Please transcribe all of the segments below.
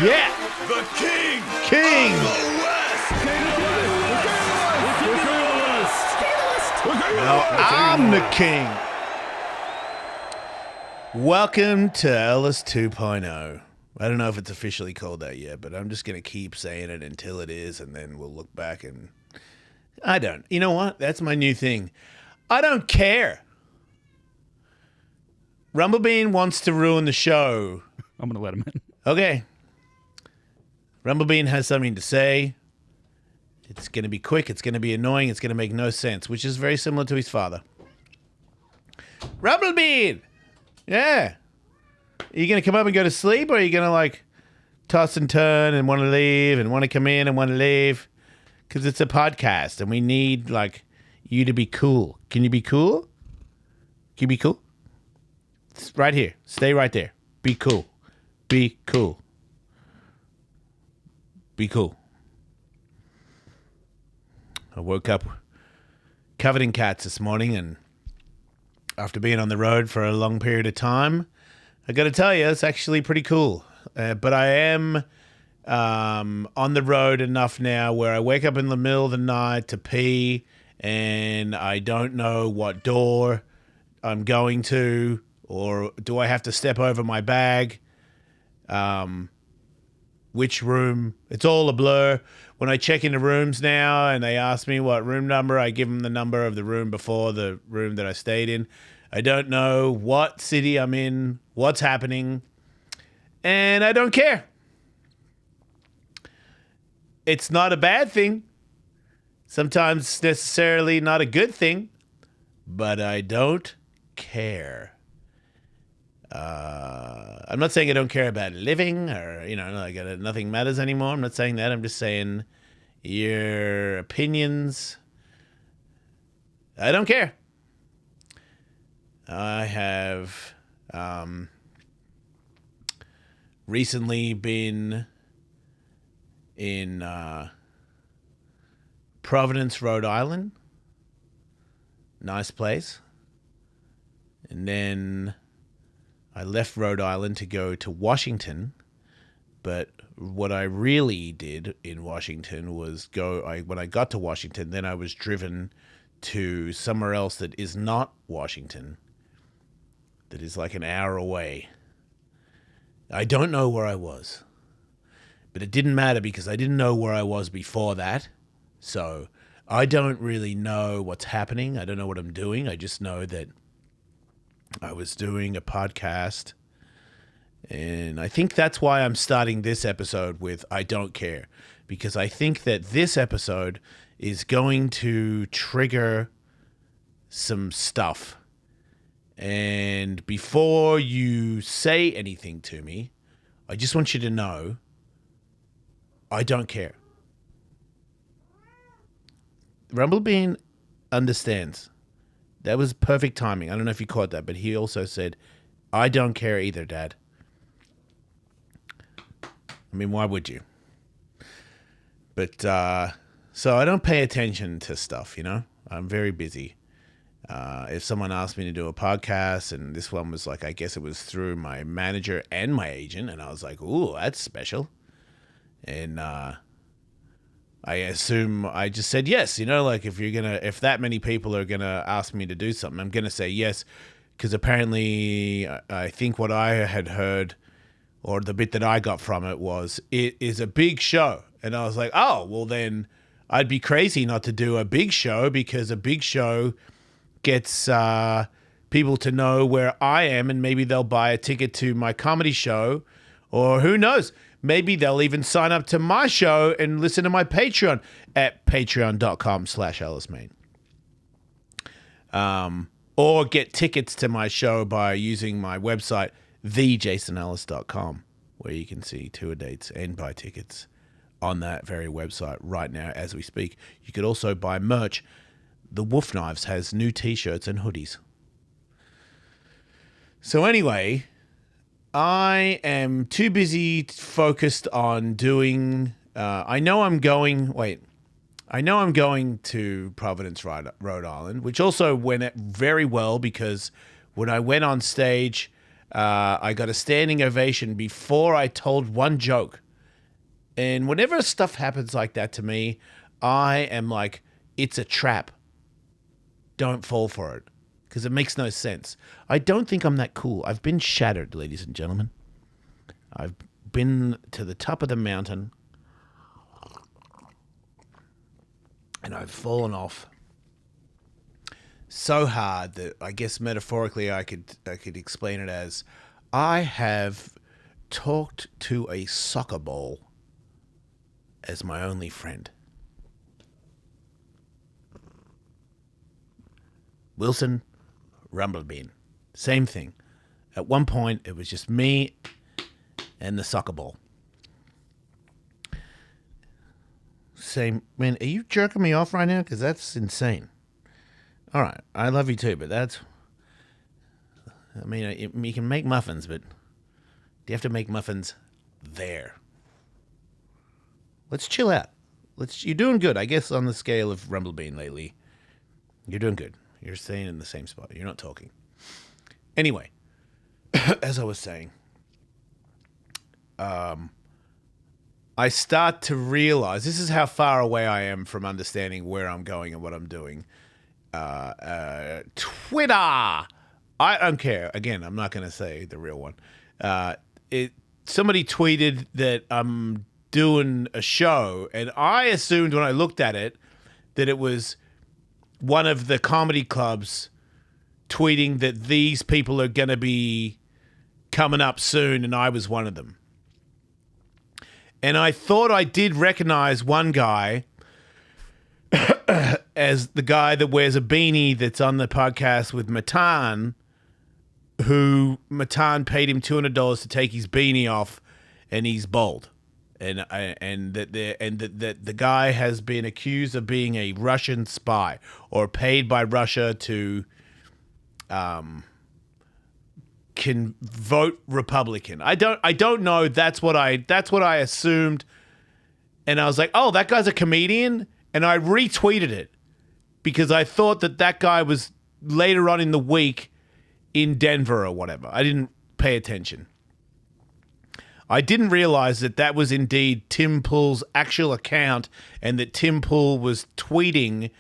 Yeah. The king. King. Of the West. No, I'm the king. Welcome to Ellis 2.0. I don't know if it's officially called that yet, but I'm just going to keep saying it until it is, and then we'll look back and... You know what? That's my new thing. I don't care. Rumblebean wants to ruin the show. I'm going to let him in. Okay. Rumblebean has something to say. It's going to be quick. It's going to be annoying. It's going to make no sense, which is very similar to his father. Rumblebean! Yeah. Are you going to come up and go to sleep, or are you going to, like, toss and turn and want to leave and want to come in and want to leave? Because it's a podcast, and we need, like, you to be cool. Can you be cool? Can you be cool? It's right here. Stay right there. Be cool. Be cool. Be cool. I woke up covered in cats this morning, and after being on the road for a long period of time, I got to tell you, it's actually pretty cool. But I am on the road enough now where I wake up in the middle of the night to pee, and I don't know what door I'm going to, or do I have to step over my bag? Which room? It's all a blur. When I check into rooms now and they ask me what room number, I give them the number of the room before the room that I stayed in. I don't know what city I'm in, what's happening, and I don't care. It's not a bad thing. Sometimes necessarily not a good thing, but I don't care. I'm not saying I don't care about living or, like nothing matters anymore. I'm not saying that. I'm just saying your opinions, I don't care. I have recently been in Providence, Rhode Island. Nice place. And then I left Rhode Island to go to Washington, but what I really did in Washington was when I got to Washington, then I was driven to somewhere else that is not Washington, that is like an hour away. I don't know where I was, but it didn't matter because I didn't know where I was before that, so I don't really know what's happening. I don't know what I'm doing. I just know that I was doing a podcast, and I think that's why I'm starting this episode with I don't care, because I think that this episode is going to trigger some stuff. And before you say anything to me, I just want you to know I don't care. Rumblebean understands. That was perfect timing. I don't know if you caught that, but he also said, I don't care either, Dad. I mean, why would you? But, so I don't pay attention to stuff, I'm very busy. If someone asked me to do a podcast, and this one was like, I guess it was through my manager and my agent, and I was like, ooh, that's special. And, I assume I just said yes, like if that many people are going to ask me to do something, I'm going to say yes, because apparently I think what I had heard, or the bit that I got from it was, it is a big show. And I was like, oh, well then I'd be crazy not to do a big show, because a big show gets people to know where I am, and maybe they'll buy a ticket to my comedy show, or who knows, maybe they'll even sign up to my show and listen to my Patreon at patreon.com/EllisMain. Or get tickets to my show by using my website, thejasonellis.com, where you can see tour dates and buy tickets on that very website right now as we speak. You could also buy merch. The Wolf Knives has new t-shirts and hoodies. So anyway, I am too busy focused on doing... I know I'm going to Providence, Rhode Island, which also went very well, because when I went on stage, I got a standing ovation before I told one joke. And whenever stuff happens like that to me, I am like, it's a trap. Don't fall for it. Because it makes no sense. I don't think I'm that cool. I've been shattered, ladies and gentlemen. I've been to the top of the mountain. And I've fallen off so hard that I guess metaphorically I could explain it as I have talked to a soccer ball as my only friend. Wilson, Rumblebean. Same thing. At one point, it was just me and the soccer ball. Same. Man, are you jerking me off right now? Because that's insane. All right. I love you too, but that's... I mean, you can make muffins, but you have to make muffins there. Let's chill out. You're doing good, I guess, on the scale of Rumblebean lately. You're doing good. You're staying in the same spot. You're not talking. Anyway, as I was saying, I start to realize this is how far away I am from understanding where I'm going and what I'm doing. Twitter. I don't care. Again, I'm not going to say the real one. Somebody tweeted that I'm doing a show, and I assumed when I looked at it that it was one of the comedy clubs tweeting that these people are going to be coming up soon, and I was one of them. And I thought I did recognize one guy as the guy that wears a beanie that's on the podcast with Matan, who Matan paid him $200 to take his beanie off, and he's bald. And that the guy has been accused of being a Russian spy or paid by Russia to can vote Republican. I don't know. That's what I assumed. And I was like, oh, that guy's a comedian, and I retweeted it because I thought that guy was later on in the week in Denver or whatever. I didn't pay attention. I didn't realize that was indeed Tim Pool's actual account, and that Tim Pool was tweeting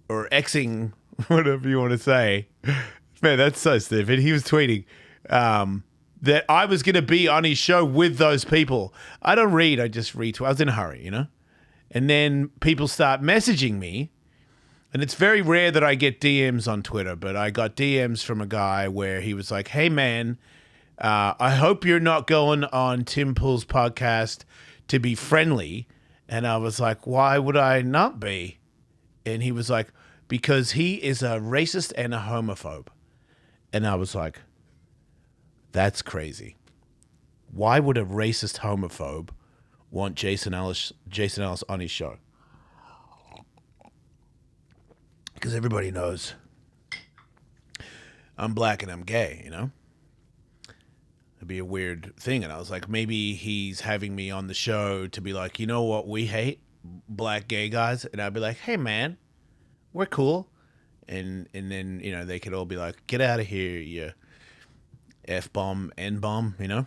or Xing, whatever you want to say. Man, that's so stupid. He was tweeting that I was going to be on his show with those people. I don't read. I just retweet. I was in a hurry, you know? And then people start messaging me, and it's very rare that I get DMs on Twitter, but I got DMs from a guy where he was like, hey, man, I hope you're not going on Tim Pool's podcast to be friendly. And I was like, why would I not be? And he was like, because he is a racist and a homophobe. And I was like, that's crazy. Why would a racist homophobe want Jason Ellis on his show? Because everybody knows I'm black and I'm gay, you know? It'd be a weird thing. And I was like, maybe he's having me on the show to be like, you know what we hate? Black gay guys. And I'd be like, hey, man, we're cool. And then, you know, they could all be like, get out of here, you F-bomb, N-bomb, you know?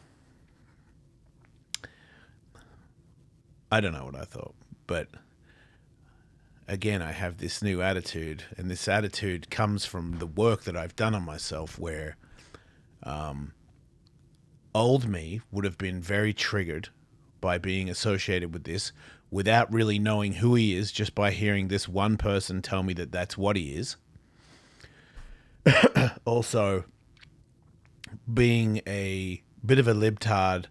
I don't know what I thought. But again, I have this new attitude. And this attitude comes from the work that I've done on myself where old me would have been very triggered by being associated with this without really knowing who he is, just by hearing this one person tell me that that's what he is. Also, being a bit of a libtard,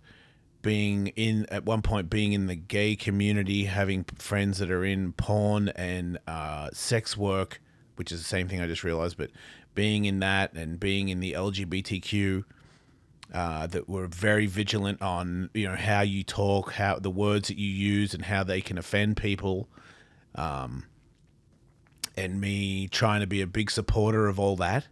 at one point being in the gay community, having friends that are in porn and sex work, which is the same thing I just realized, but being in that and being in the LGBTQ, that we're very vigilant on, you know, how you talk, how the words that you use and how they can offend people. And me trying to be a big supporter of all that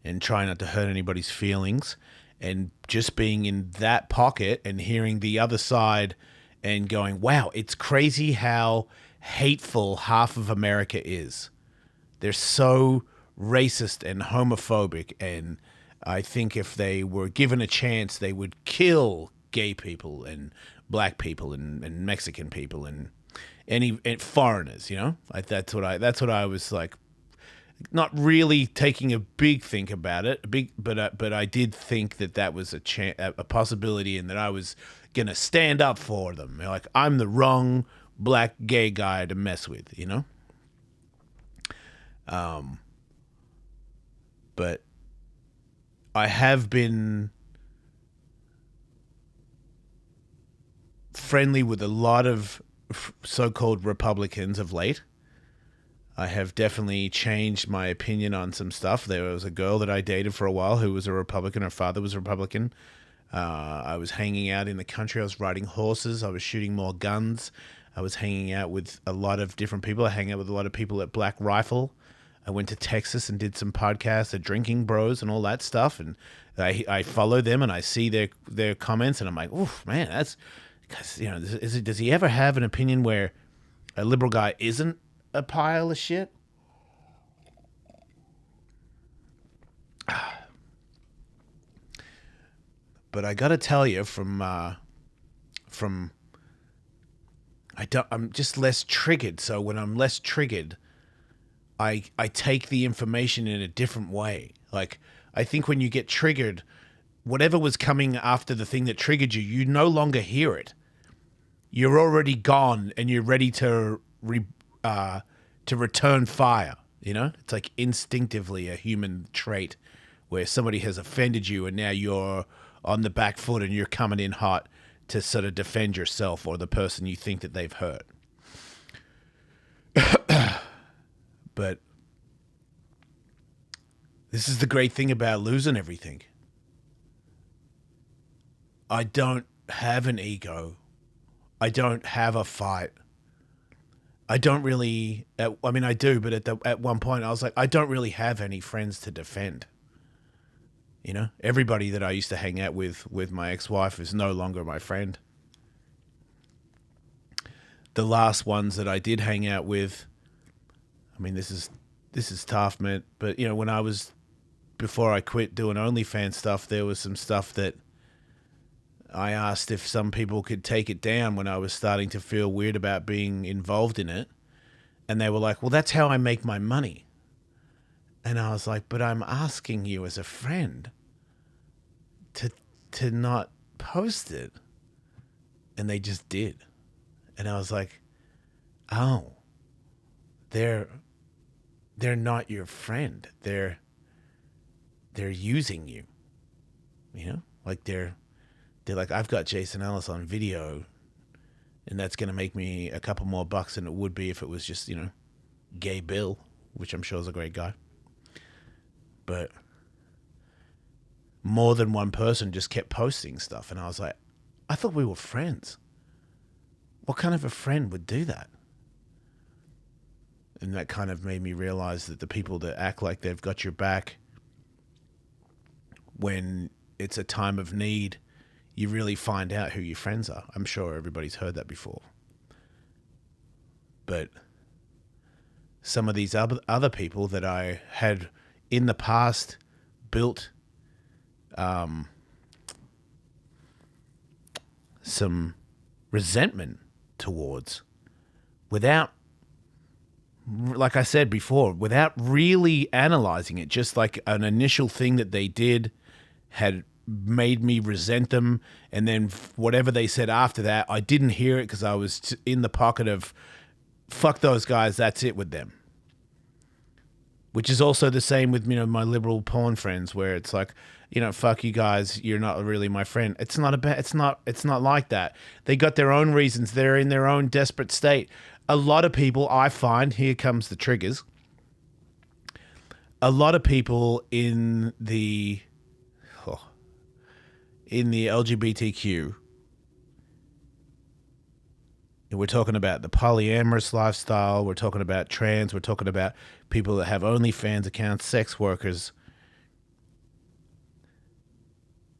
and trying not to hurt anybody's feelings, and just being in that pocket and hearing the other side and going, wow, it's crazy how hateful half of America is. They're so racist and homophobic, and I think if they were given a chance, they would kill gay people and black people and Mexican people and foreigners. That's what I was like. Not really taking a big think about it, but I did think that was a possibility, and that I was gonna stand up for them. Like, I'm the wrong black gay guy to mess with, But I have been friendly with a lot of so-called Republicans of late. I have definitely changed my opinion on some stuff. There was a girl that I dated for a while who was a Republican. Her father was a Republican. I was hanging out in the country. I was riding horses. I was shooting more guns. I was hanging out with a lot of different people. I hang out with a lot of people at Black Rifle. I went to Texas and did some podcasts at Drinking Bros and all that stuff. And I follow them and I see their comments and I'm like, oof, man, that's because, does he ever have an opinion where a liberal guy isn't a pile of shit? But I gotta tell you, I'm just less triggered. So when I'm less triggered, I take the information in a different way. Like, I think when you get triggered, whatever was coming after the thing that triggered you, you no longer hear it. You're already gone, and you're ready to return fire. It's like instinctively a human trait where somebody has offended you, and now you're on the back foot and you're coming in hot to sort of defend yourself or the person you think that they've hurt. But this is the great thing about losing everything. I don't have an ego. I don't have a fight. I don't really, I do, but at one point I was like, I don't really have any friends to defend. Everybody that I used to hang out with my ex-wife is no longer my friend. The last ones that I did hang out with, this is tough, man. But before I quit doing OnlyFans stuff, there was some stuff that I asked if some people could take it down when I was starting to feel weird about being involved in it. And they were like, well, that's how I make my money. And I was like, but I'm asking you as a friend to not post it. And they just did. And I was like, oh, they're not your friend. They're using you. Like they're like, I've got Jason Ellis on video, and that's going to make me a couple more bucks than it would be if it was just, Gay Bill, which I'm sure is a great guy. But more than one person just kept posting stuff, and I was like, I thought we were friends. What kind of a friend would do that? And that kind of made me realize that the people that act like they've got your back when it's a time of need, you really find out who your friends are. I'm sure everybody's heard that before. But some of these other people that I had in the past built some resentment towards, without, like I said before, without really analyzing it, just like an initial thing that they did had made me resent them, and then whatever they said after that, I didn't hear it because I was in the pocket of, fuck those guys, that's it with them. Which is also the same with, my liberal porn friends, where it's like, fuck you guys, you're not really my friend. It's not like that. They got their own reasons. They're in their own desperate state. A lot of people, I find, here comes the triggers. A lot of people in the LGBTQ, we're talking about the polyamorous lifestyle, we're talking about trans, we're talking about people that have OnlyFans accounts, sex workers.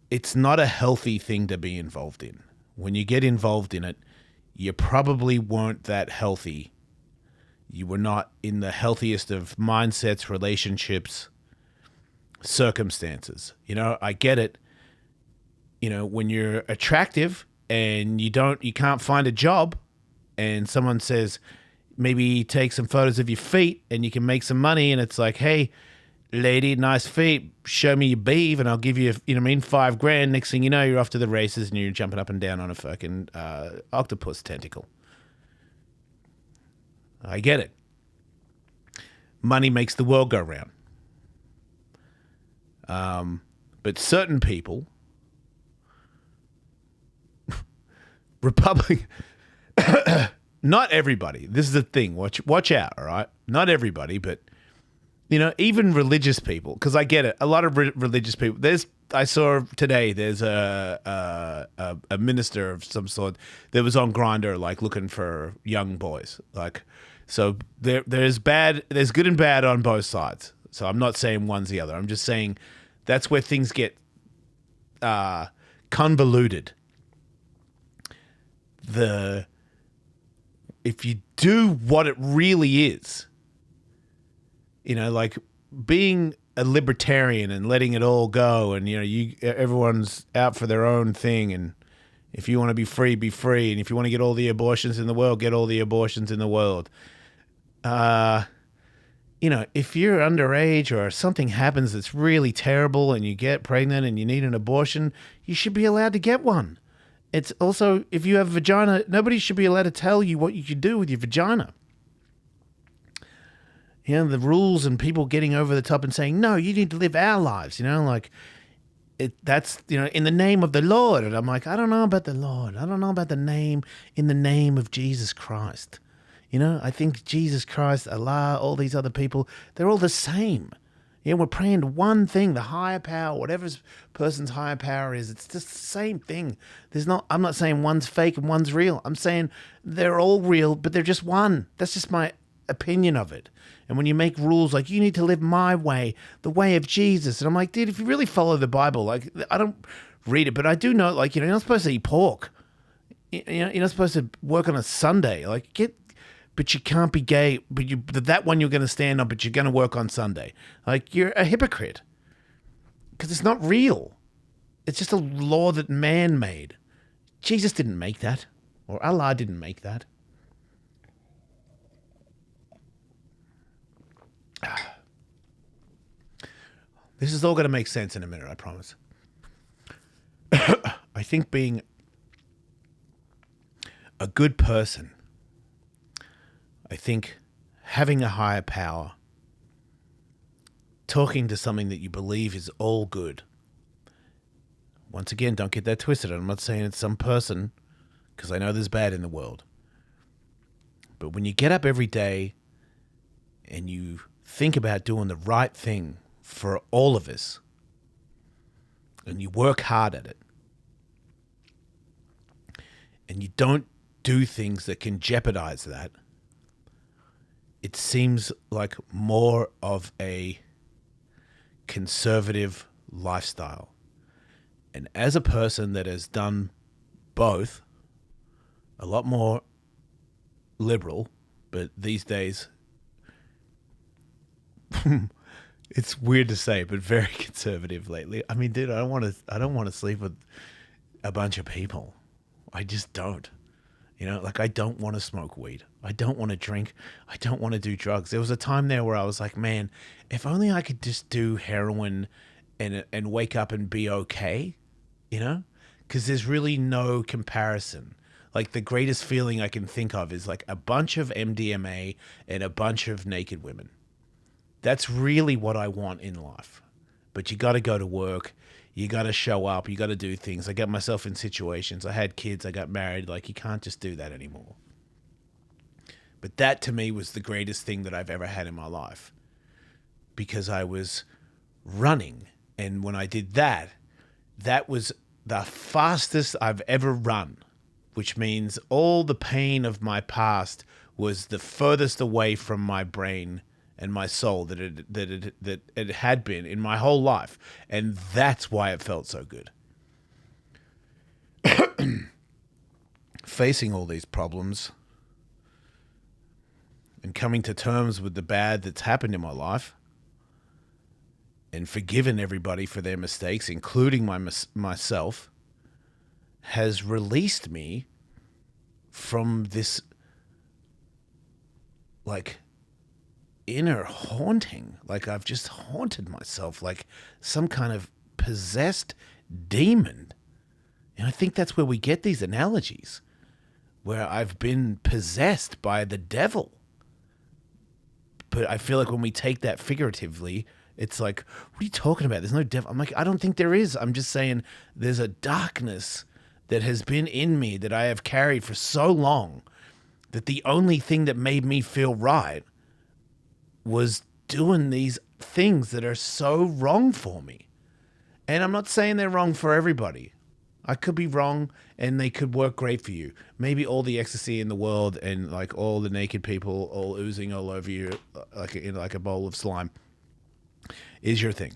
It's not a healthy thing to be involved in. When you get involved in it, you probably weren't that healthy. You were not in the healthiest of mindsets, relationships, circumstances. I get it. when you're attractive and you can't find a job, and someone says, maybe take some photos of your feet and you can make some money, and it's like, hey, lady, nice feet, show me your beef and I'll give you, $5,000. Next thing you know, you're off to the races and you're jumping up and down on a fucking octopus tentacle. I get it. Money makes the world go round. But certain people, not everybody. This is the thing. Watch out, all right? Not everybody, but even religious people, because I get it. A lot of religious people. I saw today. There's a minister of some sort that was on Grindr, like looking for young boys. Like, so there's good and bad on both sides. So I'm not saying one's the other. I'm just saying that's where things get convoluted. If you do what it really is, like being a libertarian and letting it all go, and everyone's out for their own thing, and if you want to be free, and if you want to get all the abortions in the world, get all the abortions in the world. If you're underage or something happens that's really terrible and you get pregnant and you need an abortion, you should be allowed to get one. It's also, if you have a vagina, nobody should be allowed to tell you what you should do with your vagina. The rules and people getting over the top and saying, no, you need to live our lives, that's, in the name of the Lord. And I'm like, I don't know about the Lord. I don't know about the name, in the name of Jesus Christ. I think Jesus Christ, Allah, all these other people, they're all the same. We're praying to one thing, the higher power, whatever person's higher power is. It's just the same thing. I'm not saying one's fake and one's real. I'm saying they're all real, but they're just one. That's just my opinion of it. And when you make rules like, you need to live my way, the way of Jesus. And I'm like, dude, if you really follow the Bible, like, I don't read it, but I do know, like, you're not supposed to eat pork. You're not supposed to work on a Sunday. Like, but you can't be gay, but that one you're going to stand on, but you're going to work on Sunday. Like, you're a hypocrite. Because it's not real. It's just a law that man made. Jesus didn't make that. Or Allah didn't make that. This is all going to make sense in a minute, I promise. I think being a good person, I think having a higher power, talking to something that you believe is all good. Once again, don't get that twisted. I'm not saying it's some person, because I know there's bad in the world. But when you get up every day and you think about doing the right thing for all of us, and you work hard at it, and you don't do things that can jeopardize that, it seems like more of a conservative lifestyle. And as a person that has done both, a lot more liberal, but these days, it's weird to say, but very conservative lately. I mean, dude, I don't want to sleep with a bunch of people. I just don't. Like, I don't want to smoke weed. I don't want to drink. I don't want to do drugs. There was a time there where I was like, man, if only I could just do heroin and wake up and be okay, because there's really no comparison. Like, the greatest feeling I can think of is like a bunch of MDMA and a bunch of naked women. That's really what I want in life. But you got to go to work. You got to show up. You got to do things. I got myself in situations. I had kids. I got married. Like, you can't just do that anymore. But that, to me, was the greatest thing that I've ever had in my life. Because I was running. And when I did that, that was the fastest I've ever run. Which means all the pain of my past was the furthest away from my brain and my soul that it had been in my whole life. And that's why it felt so good. Facing all these problems and coming to terms with the bad that's happened in my life and forgiving everybody for their mistakes, including myself, has released me from this, like, inner haunting. Like, I've just haunted myself like some kind of possessed demon. And I think that's where we get these analogies, where I've been possessed by the devil. But I feel like when we take that figuratively, it's like, what are you talking about? There's no devil. I'm like, I don't think there is. I'm just saying there's a darkness that has been in me that I have carried for so long that the only thing that made me feel right was doing these things that are so wrong for me. And I'm not saying they're wrong for everybody. I could be wrong and they could work great for you. Maybe all the ecstasy in the world and like all the naked people all oozing all over you like in like a bowl of slime is your thing.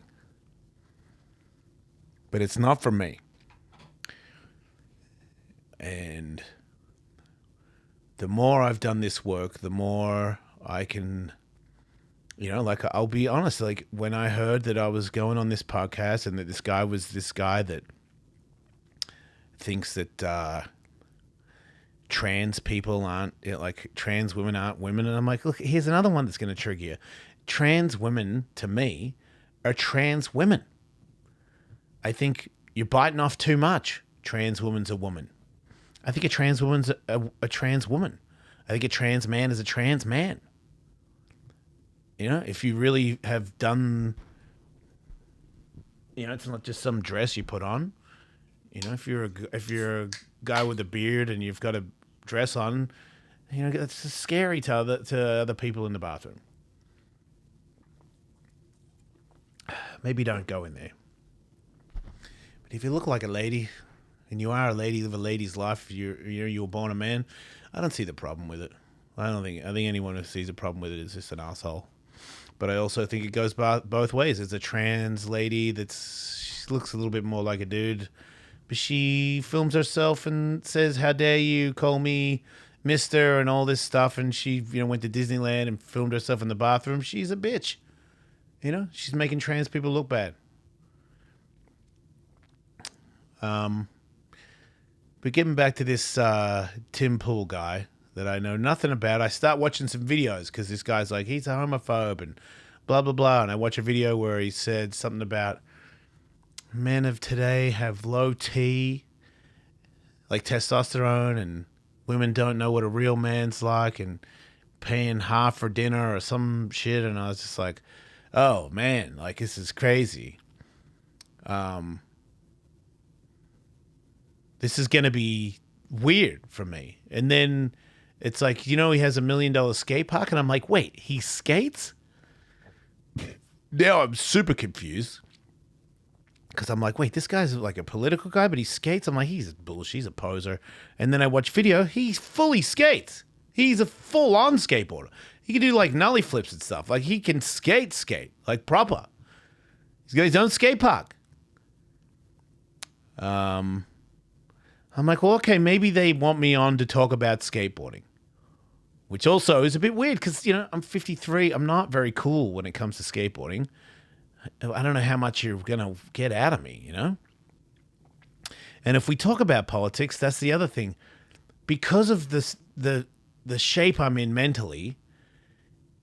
But it's not for me. And the more I've done this work, the more I can, like, I'll be honest, like when I heard that I was going on this podcast and that this guy was this guy that thinks that trans people aren't, like trans women aren't women. And I'm like, look, here's another one that's going to trigger you. Trans women, to me, are trans women. I think you're biting off too much. Trans woman's a woman. I think a trans woman's a trans woman. I think a trans man is a trans man. If you really have done, it's not just some dress you put on. If you're a guy with a beard and you've got a dress on, it's scary to other people in the bathroom. Maybe don't go in there. But if you look like a lady, and you are a lady, live a lady's life, you were born a man, I don't see the problem with it. I think anyone who sees a problem with it is just an asshole. But I also think it goes both ways. There's a trans lady she looks a little bit more like a dude, but she films herself and says, "How dare you call me Mister," and all this stuff. And she, went to Disneyland and filmed herself in the bathroom. She's a bitch. She's making trans people look bad. But getting back to this Tim Pool guy that I know nothing about, I start watching some videos because this guy's like, he's a homophobe and blah, blah, blah. And I watch a video where he said something about men of today have low T, like testosterone, and women don't know what a real man's like and paying half for dinner or some shit. And I was just like, oh, man, like this is crazy. This is going to be weird for me. And then it's like, he has $1 million skate park. And I'm like, wait, he skates? Now I'm super confused. Because I'm like, wait, this guy's like a political guy, but he skates? I'm like, he's bullshit. He's a poser. And then I watch video. He fully skates. He's a full-on skateboarder. He can do like nollie flips and stuff. Like he can skate, like proper. He's got his own skate park. I'm like, well, okay, maybe they want me on to talk about skateboarding, which also is a bit weird because, I'm 53. I'm not very cool when it comes to skateboarding. I don't know how much you're going to get out of me, And if we talk about politics, that's the other thing. Because of this, the shape I'm in mentally,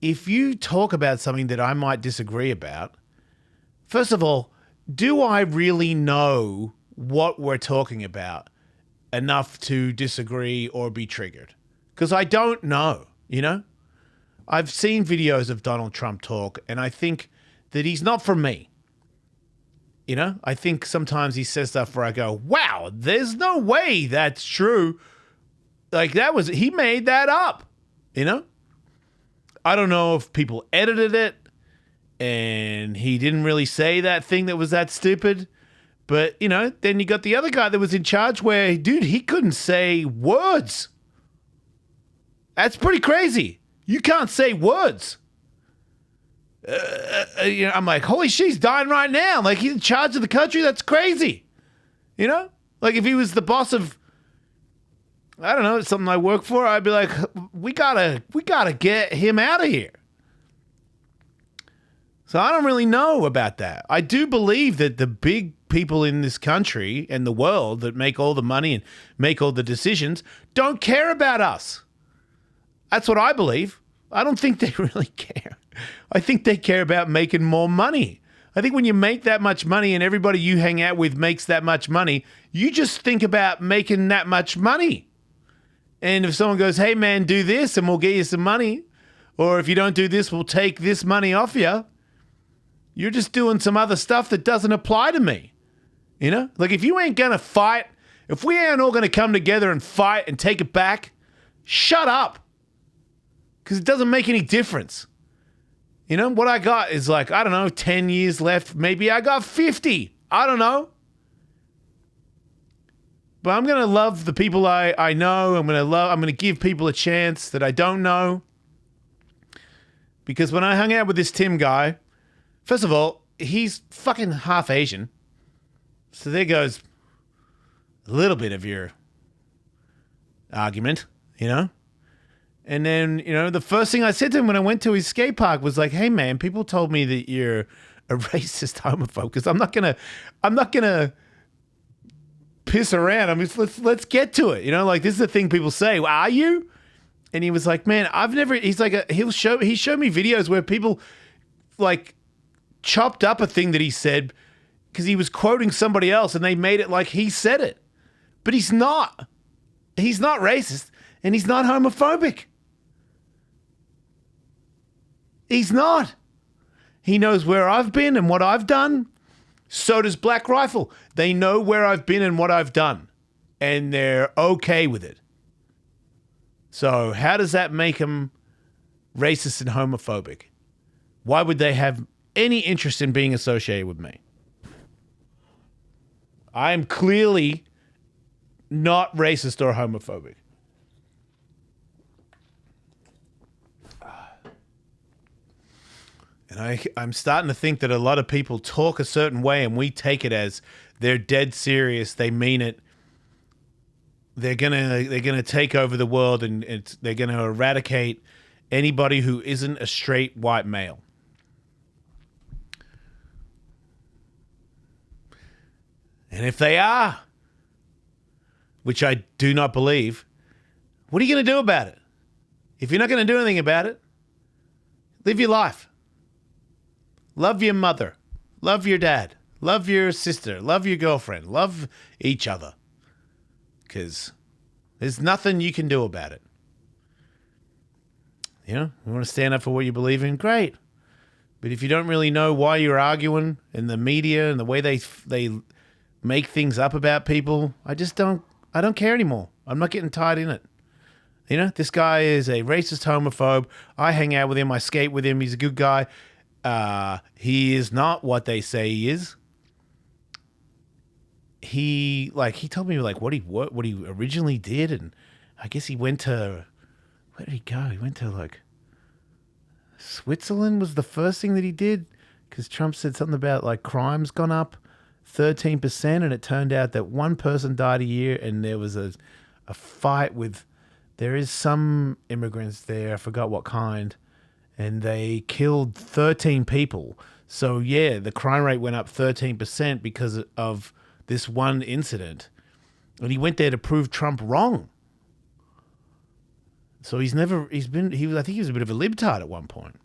if you talk about something that I might disagree about, first of all, do I really know what we're talking about enough to disagree or be triggered? Because I don't know, I've seen videos of Donald Trump talk, and I think that he's not for me. I think sometimes he says stuff where I go, wow, there's no way that's true. Like he made that up, I don't know if people edited it and he didn't really say that thing that was that stupid. But, then you got the other guy that was in charge where, dude, he couldn't say words. That's pretty crazy. You can't say words. I'm like, holy shit, he's dying right now. Like, he's in charge of the country. That's crazy. Like, if he was the boss of, I don't know, something I work for, I'd be like, we gotta get him out of here. So I don't really know about that. I do believe that the big people in this country and the world that make all the money and make all the decisions don't care about us. That's what I believe. I don't think they really care. I think they care about making more money. I think when you make that much money and everybody you hang out with makes that much money, you just think about making that much money. And if someone goes, hey man, do this and we'll get you some money, or if you don't do this, we'll take this money off you, you're just doing some other stuff that doesn't apply to me. You know, like if you ain't going to fight, if we ain't all going to come together and fight and take it back, shut up. Because it doesn't make any difference. You know, what I got is like, I don't know, 10 years left. Maybe I got 50. I don't know. But I'm going to love the people I know. I'm going to give people a chance that I don't know. Because when I hung out with this Tim guy, first of all, he's fucking half Asian. So there goes a little bit of your argument, you know? And then, you know, the first thing I said to him when I went to his skate park was like, hey man, people told me that you're a racist homophobe, because I'm not gonna piss around. I mean, let's get to it. You know, like this is the thing people say. Well, are you? And he was like, man, he's like, he showed me videos where people like chopped up a thing that he said because he was quoting somebody else and they made it like he said it. But he's not. He's not racist and he's not homophobic. He's not. He knows where I've been and what I've done. So does Black Rifle. They know where I've been and what I've done. And they're okay with it. So how does that make him racist and homophobic? Why would they have any interest in being associated with me? I am clearly not racist or homophobic. And I'm starting to think that a lot of people talk a certain way and we take it as they're dead serious. They mean it. They're gonna take over the world and they're gonna eradicate anybody who isn't a straight white male. And if they are, which I do not believe, what are you gonna do about it? If you're not gonna do anything about it, live your life. Love your mother. Love your dad. Love your sister. Love your girlfriend. Love each other. Because there's nothing you can do about it. You know, you want to stand up for what you believe in? Great. But if you don't really know why you're arguing in the media and the way they make things up about people, I don't care anymore. I'm not getting tied in it. You know, this guy is a racist homophobe. I hang out with him. I skate with him. He's a good guy. He is not what they say he is. He told me like what he originally did, and I guess he went to, where did he go? He went to like Switzerland was the first thing that he did, because Trump said something about like crime's gone up 13%, and it turned out that one person died a year, and there was a fight with, there is some immigrants there, I forgot what kind, and they killed 13 people. So yeah, the crime rate went up 13% because of this one incident. And he went there to prove Trump wrong. So I think he was a bit of a libtard at one point.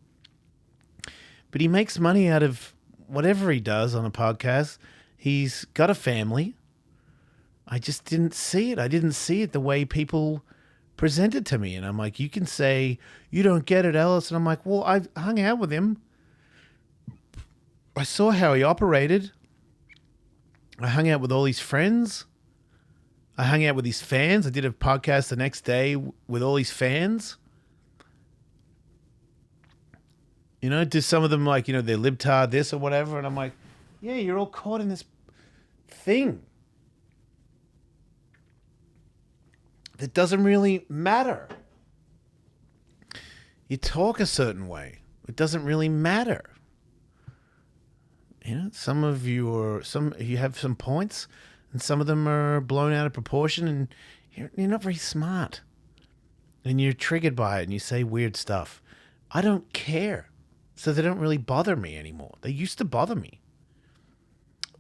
But he makes money out of whatever he does on a podcast. He's got a family. I just didn't see it. I didn't see it the way people present it to me. And I'm like, you can say, you don't get it, Ellis. And I'm like, well, I hung out with him. I saw how he operated. I hung out with all his friends. I hung out with his fans. I did a podcast the next day with all his fans. You know, do some of them like, you know, they're libtard this or whatever. And I'm like, yeah, you're all caught in this thing that doesn't really matter. You talk a certain way. It doesn't really matter. You know, some of you have some points, and some of them are blown out of proportion, and you're not very smart, and you're triggered by it, and you say weird stuff. I don't care, so they don't really bother me anymore. They used to bother me.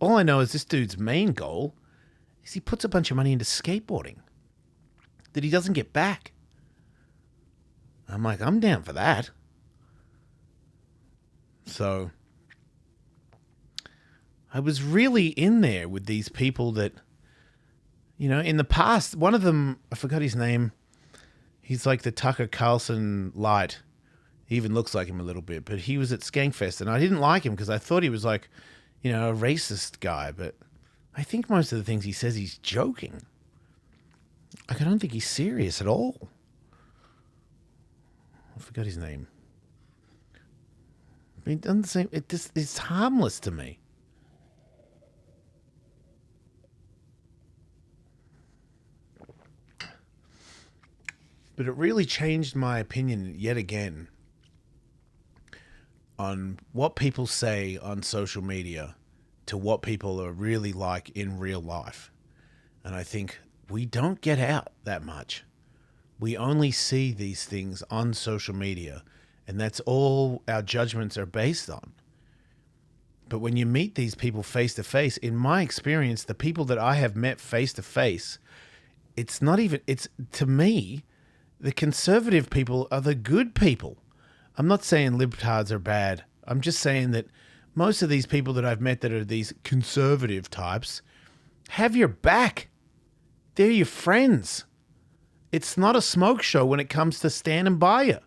all I know is this dude's main goal is he puts a bunch of money into skateboarding that he doesn't get back. I'm like, I'm down for that. So I was really in there with these people that, you know, in the past, one of them, I forgot his name. He's like the Tucker Carlson light. He even looks like him a little bit, but he was at Skankfest and I didn't like him because I thought he was like, you know, a racist guy, but I think most of the things he says, he's joking. Like, I don't think he's serious at all. I forgot his name. It doesn't seem, it's harmless to me. But it really changed my opinion yet again on what people say on social media to what people are really like in real life. And I think we don't get out that much. We only see these things on social media, and that's all our judgments are based on. But when you meet these people face to face, in my experience, the people that I have met face to face, it's to me, the conservative people are the good people. I'm not saying libtards are bad. I'm just saying that most of these people that I've met that are these conservative types have your back. They're your friends. It's not a smoke show when it comes to standing by you.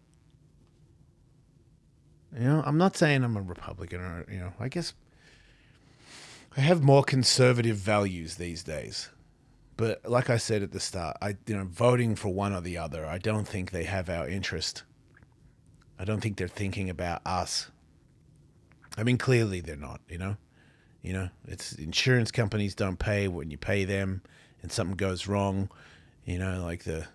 You know, I'm not saying I'm a Republican or, you know, I guess I have more conservative values these days. But like I said at the start, voting for one or the other, I don't think they have our interest. I don't think they're thinking about us. I mean, clearly they're not, you know. You know, it's insurance companies don't pay when you pay them and something goes wrong. You know, like the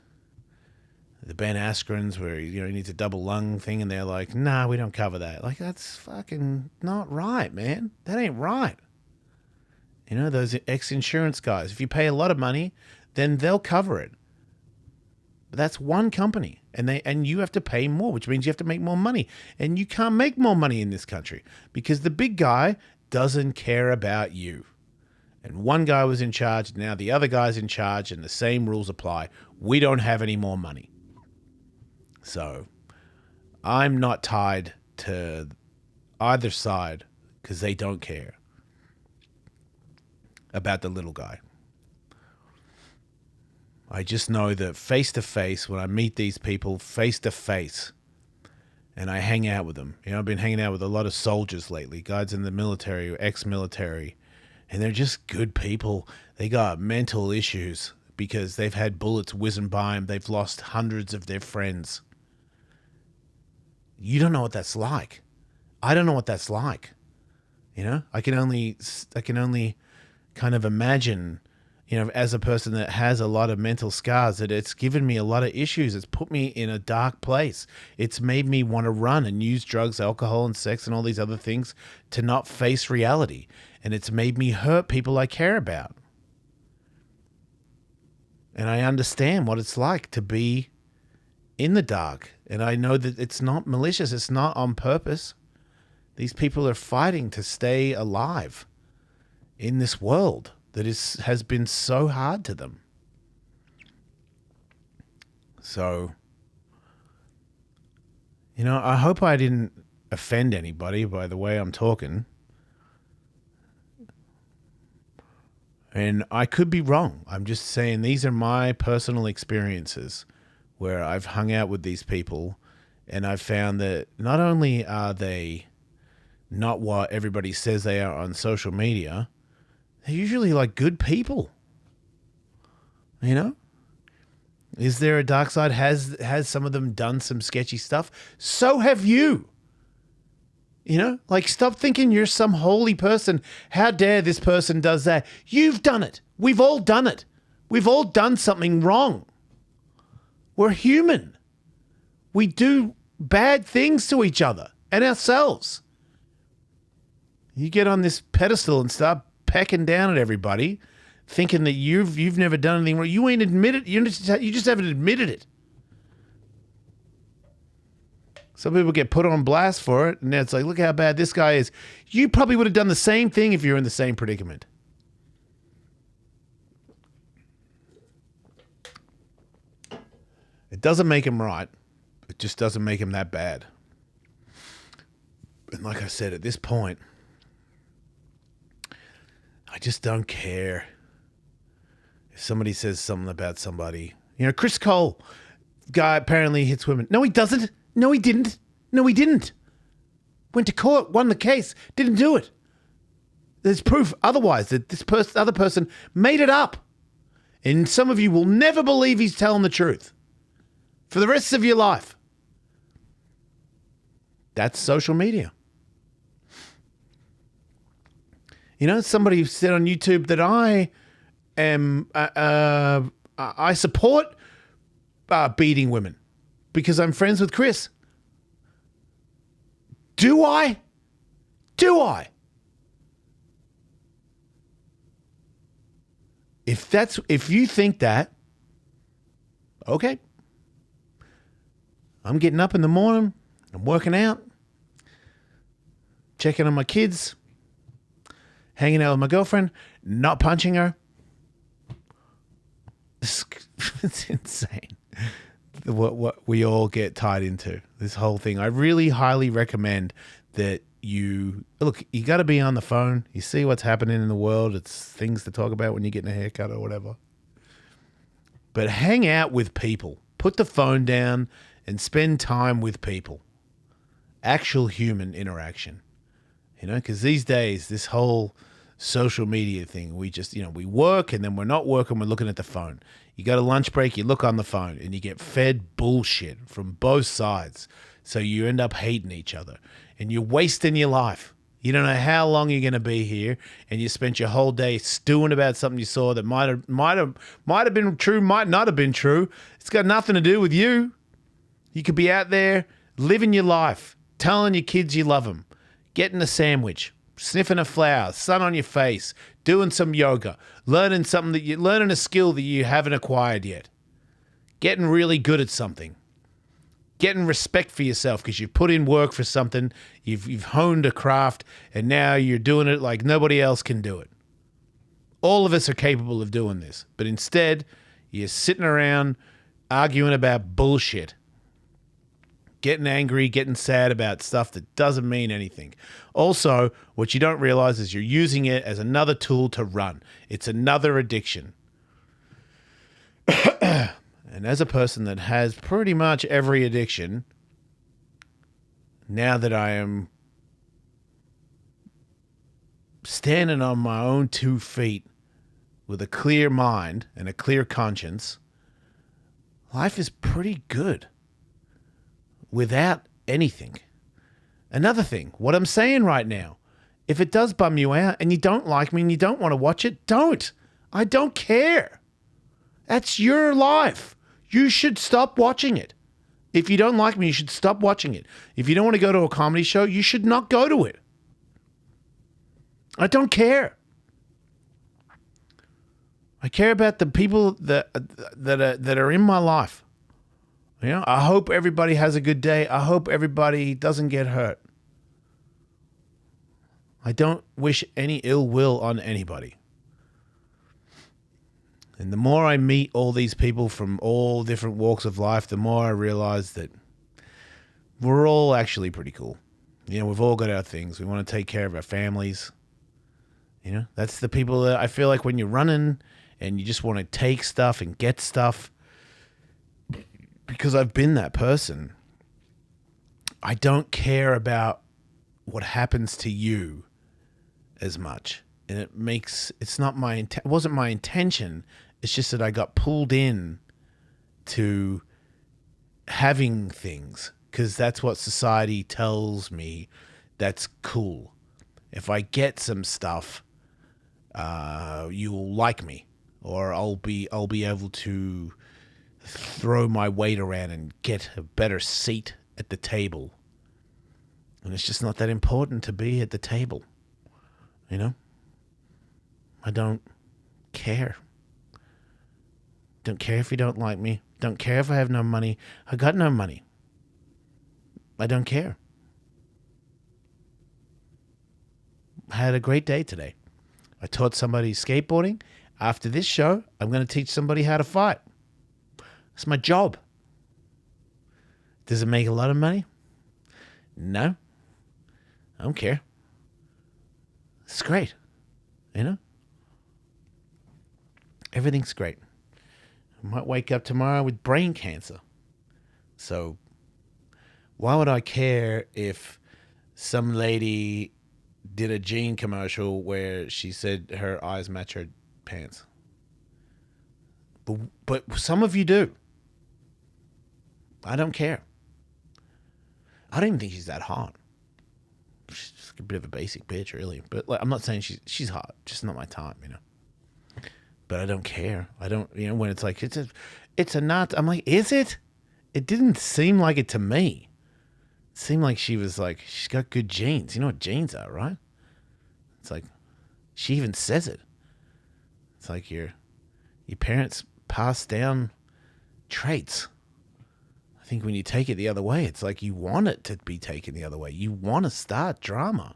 Ben Askrens where, you know, he needs a double lung thing and they're like, nah, we don't cover that. Like, that's fucking not right, man. That ain't right. You know, those ex-insurance guys, if you pay a lot of money, then they'll cover it. But that's one company, and you have to pay more, which means you have to make more money. And you can't make more money in this country because the big guy doesn't care about you. And one guy was in charge, now the other guy's in charge, and the same rules apply. We don't have any more money. So I'm not tied to either side because they don't care about the little guy. I just know that face to face, when I meet these people face to face and I hang out with them, you know, I've been hanging out with a lot of soldiers lately, guys in the military or ex-military, and they're just good people. They got mental issues because they've had bullets whizzing by them. They've lost hundreds of their friends. You don't know what that's like. I don't know what that's like. You know, I can only kind of imagine, you know, as a person that has a lot of mental scars, that it's given me a lot of issues. It's put me in a dark place. It's made me want to run and use drugs, alcohol, and sex and all these other things to not face reality. And it's made me hurt people I care about. And I understand what it's like to be in the dark. And I know that it's not malicious. It's not on purpose. These people are fighting to stay alive in this world that has been so hard to them. So, you know, I hope I didn't offend anybody by the way I'm talking. And I could be wrong. I'm just saying these are my personal experiences where I've hung out with these people and I've found that not only are they not what everybody says they are on social media, they're usually like good people. You know? Is there a dark side? Has some of them done some sketchy stuff? So have you. You know? Like, stop thinking you're some holy person. How dare this person does that? You've done it. We've all done it. We've all done something wrong. We're human. We do bad things to each other and ourselves. You get on this pedestal and start pecking down at everybody, thinking that you've never done anything wrong. You ain't admitted. You just haven't admitted it. Some people get put on blast for it, and it's like, look how bad this guy is. You probably would have done the same thing if you were in the same predicament. It doesn't make him right. It just doesn't make him that bad. And like I said, at this point, I just don't care if somebody says something about somebody. You know, Chris Cole, guy apparently hits women. No, he doesn't. No, he didn't. No, he didn't. Went to court, won the case, didn't do it. There's proof otherwise that this other person made it up. And some of you will never believe he's telling the truth for the rest of your life. That's social media. You know, somebody said on YouTube that I support beating women because I'm friends with Chris. Do I? Do I? If you think that, okay. I'm getting up in the morning, I'm working out, checking on my kids, hanging out with my girlfriend, not punching her. It's insane. What we all get tied into, this whole thing. I really highly recommend that you got to be on the phone. You see what's happening in the world. It's things to talk about when you're getting a haircut or whatever. But hang out with people. Put the phone down and spend time with people. Actual human interaction. You know, because these days, this whole social media thing, we just, we work and then we're not working, we're looking at the phone. You got a lunch break, you look on the phone and you get fed bullshit from both sides. So you end up hating each other and you're wasting your life. You don't know how long you're going to be here, and you spent your whole day stewing about something you saw that might have been true, might not have been true. It's got nothing to do with you. You could be out there living your life, telling your kids you love them, getting a sandwich, sniffing a flower, sun on your face, doing some yoga, learning a skill that you haven't acquired yet, getting really good at something, getting respect for yourself because you've put in work for something, you've honed a craft, and now you're doing it like nobody else can do it. All of us are capable of doing this, but instead, you're sitting around arguing about bullshit, getting angry, getting sad about stuff that doesn't mean anything. Also, what you don't realize is you're using it as another tool to run. It's another addiction. And as a person that has pretty much every addiction, now that I am standing on my own 2 feet with a clear mind and a clear conscience, life is pretty good without anything. Another thing, what I'm saying right now, if it does bum you out and you don't like me and you don't want to watch it, don't. I don't care. That's your life. You should stop watching it. If you don't like me, you should stop watching it. If you don't want to go to a comedy show, you should not go to it. I don't care. I care about the people that are in my life. You know, I hope everybody has a good day. I hope everybody doesn't get hurt. I don't wish any ill will on anybody. And the more I meet all these people from all different walks of life, the more I realize that we're all actually pretty cool. You know, we've all got our things. We want to take care of our families. You know, that's the people that I feel like when you're running and you just want to take stuff and get stuff, because I've been that person. I don't care about what happens to you as much. And it wasn't my intention. It's just that I got pulled in to having things because that's what society tells me that's cool. If I get some stuff, you'll like me, or I'll be able to throw my weight around and get a better seat at the table. And it's just not that important to be at the table. You know? I don't care. Don't care if you don't like me. Don't care if I have no money. I got no money. I don't care. I had a great day today. I taught somebody skateboarding. After this show, I'm going to teach somebody how to fight. It's my job. Does it make a lot of money? No. I don't care. It's great. You know? Everything's great. I might wake up tomorrow with brain cancer. So why would I care if some lady did a jean commercial where she said her eyes match her pants? But some of you do. I don't care. I don't even think she's that hot. She's just a bit of a basic bitch, really. But like, I'm not saying she's hot. Just not my time, you know. But I don't care. I don't, you know, when it's like, it's a nut. I'm like, is it? It didn't seem like it to me. It seemed like she was like, she's got good genes. You know what genes are, right? It's like, she even says it. It's like your parents pass down traits. I think when you take it the other way, it's like you want it to be taken the other way. You want to start drama.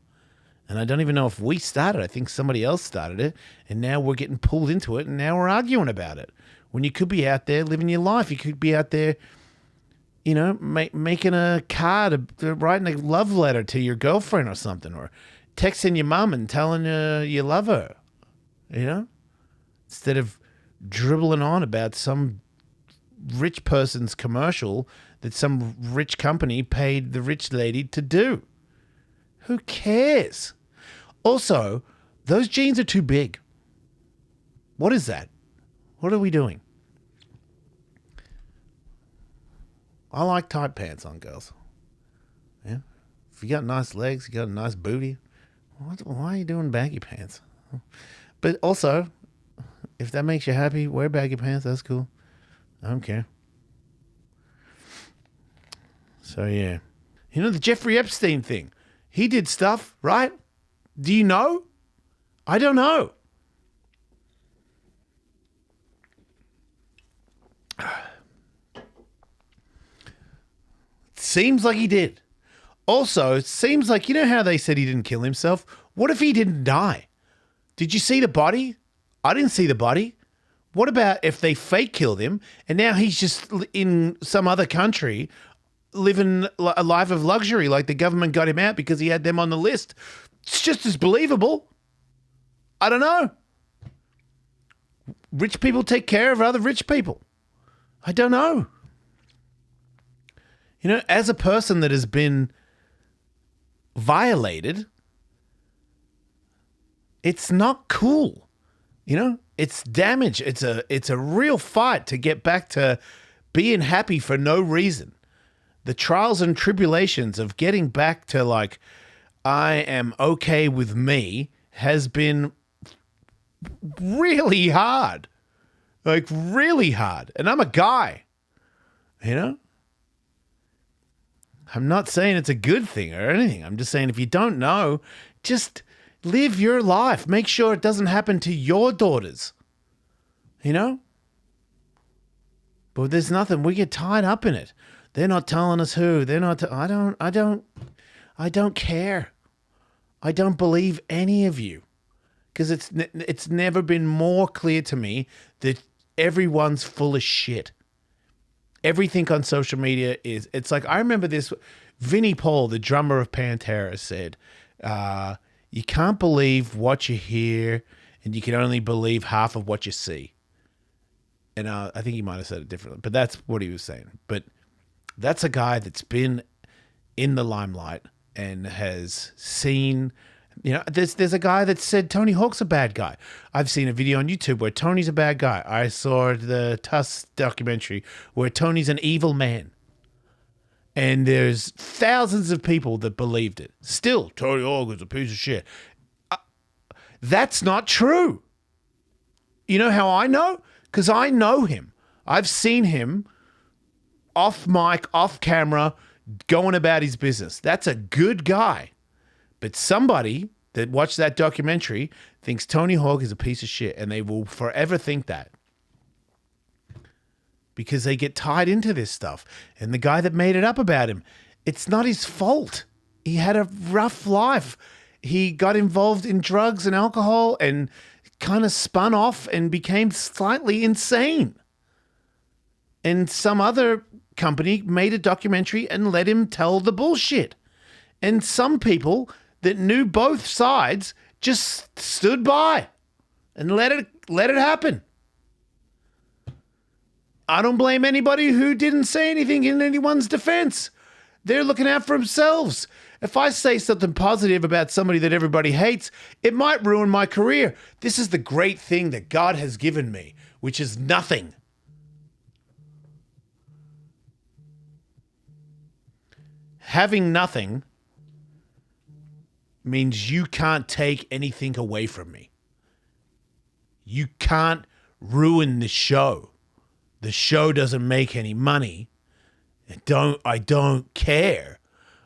And I don't even know if we started. I think somebody else started it. And now we're getting pulled into it. And now we're arguing about it. When you could be out there living your life. You could be out there, you know, making a card, writing a love letter to your girlfriend or something. Or texting your mum and telling her you love her. You know? Instead of dribbling on about some rich person's commercial that some rich company paid the rich lady to do. Who cares? Also, those jeans are too big. What is that? What are we doing? I like tight pants on girls. Yeah. If you got nice legs, you got a nice booty, why are you doing baggy pants? But also, if that makes you happy, wear baggy pants. That's cool. I don't care. So, yeah. You know the Jeffrey Epstein thing? He did stuff, right? Do you know? I don't know. Seems like he did. Also, it seems like, you know how they said he didn't kill himself? What if he didn't die? Did you see the body? I didn't see the body. What about if they fake killed him and now he's just in some other country living a life of luxury, like the government got him out because he had them on the list? It's just as believable. I don't know. Rich people take care of other rich people. I don't know. You know, as a person that has been violated, it's not cool. You know, it's damage. It's a real fight to get back to being happy for no reason. The trials and tribulations of getting back to like, I am okay with me has been really hard. Like really hard. And I'm a guy, you know? I'm not saying it's a good thing or anything. I'm just saying if you don't know, just live your life. Make sure it doesn't happen to your daughters. You know? But there's nothing. We get tied up in it. They're not telling us who. They're not. I don't care. I don't believe any of you. Because it's never been more clear to me that everyone's full of shit. Everything on social media is, it's like, I remember this, Vinnie Paul, the drummer of Pantera, said, you can't believe what you hear and you can only believe half of what you see. And I think he might have said it differently, but that's what he was saying. But that's a guy that's been in the limelight and has seen, you know, there's a guy that said Tony Hawk's a bad guy. I've seen a video on YouTube where Tony's a bad guy. I saw the Tusk documentary where Tony's an evil man. And there's thousands of people that believed it. Still, Tony Hawk is a piece of shit. That's not true. You know how I know? Because I know him. I've seen him off mic, off camera, going about his business. That's a good guy. But somebody that watched that documentary thinks Tony Hawk is a piece of shit, and they will forever think that. Because they get tied into this stuff. And the guy that made it up about him It's not his fault. He had a rough life. He got involved in drugs and alcohol and kind of spun off and became slightly insane. And some other company made a documentary and let him tell the bullshit. And some people that knew both sides just stood by and let it happen. I don't blame anybody who didn't say anything in anyone's defense. They're looking out for themselves. If I say something positive about somebody that everybody hates, it might ruin my career. This is the great thing that God has given me, which is nothing. Having nothing means you can't take anything away from me. You can't ruin the show. The show doesn't make any money. I don't care.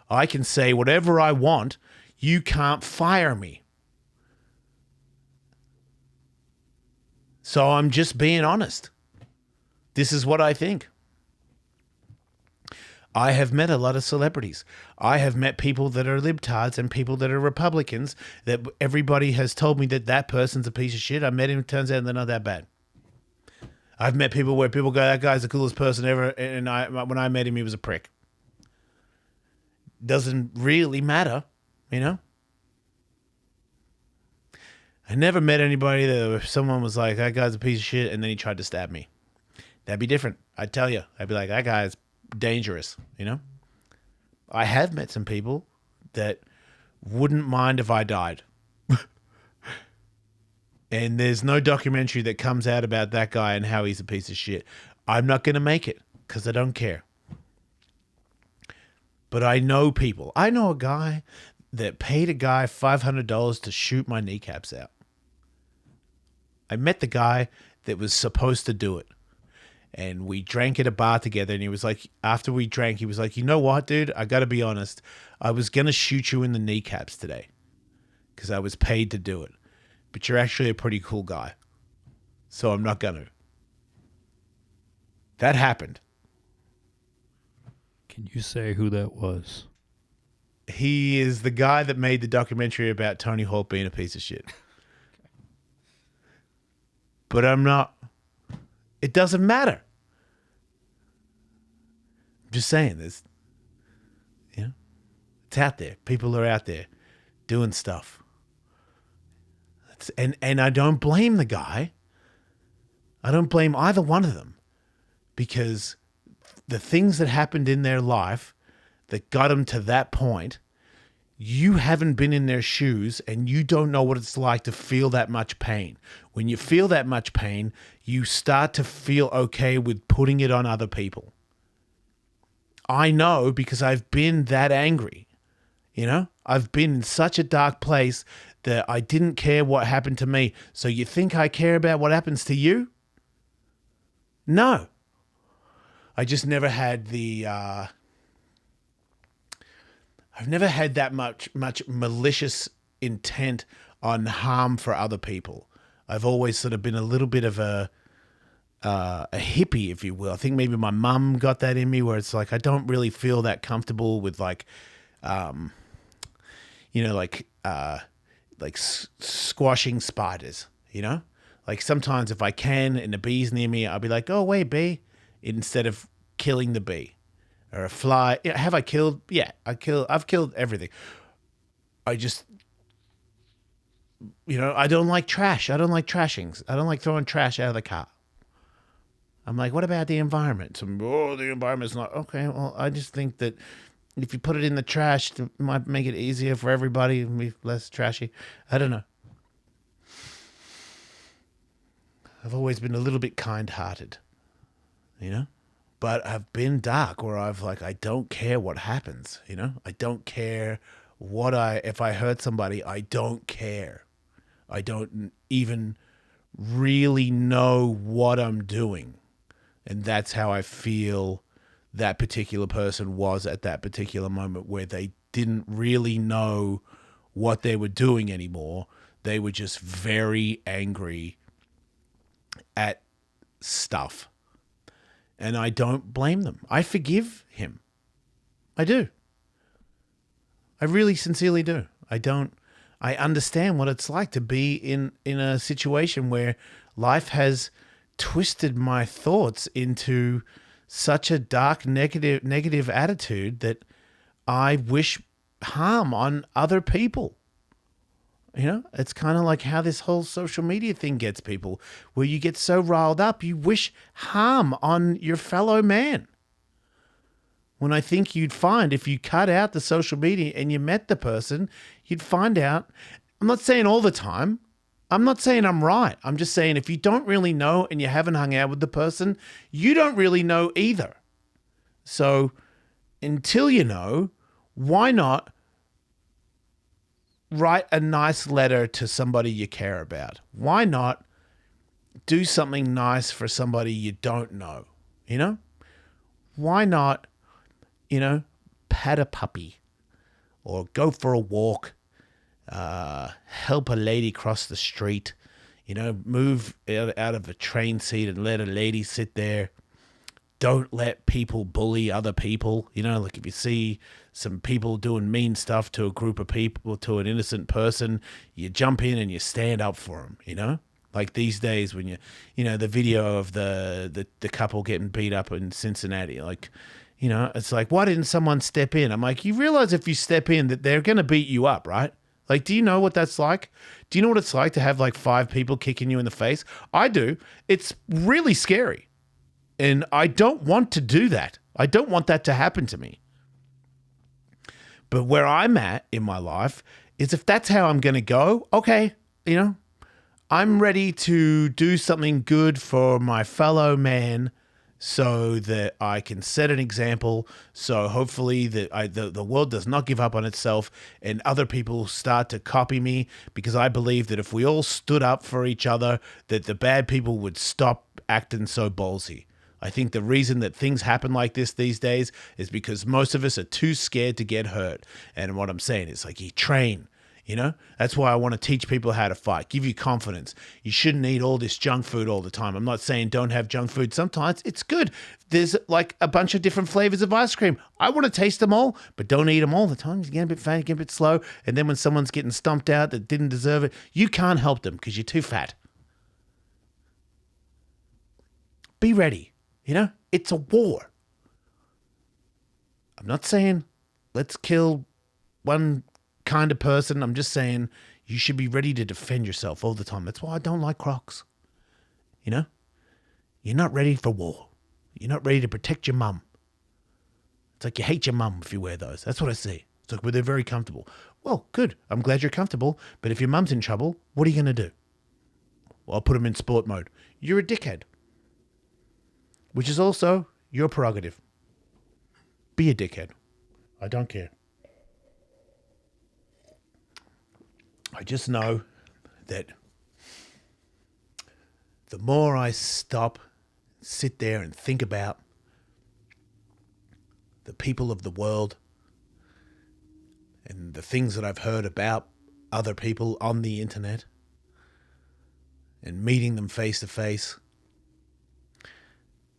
I can say whatever I want. You can't fire me. So I'm just being honest. This is what I think. I have met a lot of celebrities. I have met people that are libtards and people that are Republicans that everybody has told me that person's a piece of shit. I met him. Turns out they're not that bad. I've met people where people go, that guy's the coolest person ever. And when I met him, he was a prick. Doesn't really matter, you know? I never met anybody that if someone was like, that guy's a piece of shit, and then he tried to stab me. That'd be different. I'd tell you. I'd be like, that guy's dangerous, you know? I have met some people that wouldn't mind if I died. And there's no documentary that comes out about that guy and how he's a piece of shit. I'm not going to make it because I don't care. But I know people. I know a guy that paid a guy $500 to shoot my kneecaps out. I met the guy that was supposed to do it. And we drank at a bar together. And he was like, after we drank, he was like, you know what, dude? I got to be honest. I was going to shoot you in the kneecaps today because I was paid to do it. But you're actually a pretty cool guy. So I'm not going to. That happened. Can you say who that was? He is the guy that made the documentary about Tony Hawk being a piece of shit. But I'm not. It doesn't matter. I'm just saying this. You know, it's out there. People are out there doing stuff. And I don't blame the guy. I don't blame either one of them because the things that happened in their life that got them to that point, you haven't been in their shoes and you don't know what it's like to feel that much pain. When you feel that much pain, you start to feel okay with putting it on other people. I know because I've been that angry. You know, I've been in such a dark place that I didn't care what happened to me. So you think I care about what happens to you? No. I just never had the, I've never had that much malicious intent on harm for other people. I've always sort of been a little bit of a hippie, if you will. I think maybe my mum got that in me where it's like, I don't really feel that comfortable with like, you know, like squashing spiders, you know? Like sometimes if I can and the bee's near me, I'll be like, go away, bee, instead of killing the bee. Or a fly. Have I killed? Yeah, I've killed everything. I just, you know, I don't like trash. I don't like trashings. I don't like throwing trash out of the car. I'm like, what about the environment? The environment's not, okay, well, I just think that if you put it in the trash, it might make it easier for everybody and be less trashy. I don't know. I've always been a little bit kind-hearted, you know? But I've been dark where I've like, I don't care what happens, you know? I don't care if I hurt somebody, I don't care. I don't even really know what I'm doing. And that's how I feel that particular person was at that particular moment where they didn't really know what they were doing anymore. They were just very angry at stuff. And I don't blame them. I forgive him. I do. I really sincerely do. I understand what it's like to be in a situation where life has twisted my thoughts into such a dark, negative attitude that I wish harm on other people. You know, it's kind of like how this whole social media thing gets people, where you get so riled up, you wish harm on your fellow man. When I think you'd find if you cut out the social media and you met the person, you'd find out. I'm not saying all the time. I'm not saying I'm right. I'm just saying if you don't really know and you haven't hung out with the person, you don't really know either. So until you know, why not write a nice letter to somebody you care about? Why not do something nice for somebody you don't know? You know? Why not, pat a puppy or go for a walk, help a lady cross the street, move out of a train seat and let a lady sit there. Don't let people bully other people. Like if you see some people doing mean stuff to a group of people, to an innocent person, you jump in and you stand up for them, Like these days when the video of the couple getting beat up in Cincinnati, like, it's like, why didn't someone step in? I'm like, you realize if you step in that they're going to beat you up, right? Like, do you know what that's like? Do you know what it's like to have like 5 people kicking you in the face? I do. It's really scary. And I don't want to do that. I don't want that to happen to me. But where I'm at in my life is if that's how I'm going to go, okay, I'm ready to do something good for my fellow man so that I can set an example. So hopefully the world does not give up on itself and other people start to copy me, because I believe that if we all stood up for each other, that the bad people would stop acting so ballsy. I think the reason that things happen like this these days is because most of us are too scared to get hurt. And what I'm saying is like you train, That's why I want to teach people how to fight, give you confidence. You shouldn't eat all this junk food all the time. I'm not saying don't have junk food. Sometimes it's good. There's like a bunch of different flavors of ice cream. I want to taste them all, but don't eat them all the time. You get a bit fat, you get a bit slow. And then when someone's getting stomped out that didn't deserve it, you can't help them because you're too fat. Be ready. It's a war. I'm not saying let's kill one kind of person. I'm just saying you should be ready to defend yourself all the time. That's why I don't like Crocs. You're not ready for war. You're not ready to protect your mum. It's like you hate your mum if you wear those. That's what I see. It's like, well, they're very comfortable. Well, good. I'm glad you're comfortable. But if your mum's in trouble, what are you going to do? Well, I'll put them in sport mode. You're a dickhead. Which is also your prerogative. Be a dickhead. I don't care. I just know that the more I stop, sit there and think about the people of the world and the things that I've heard about other people on the internet and meeting them face to face,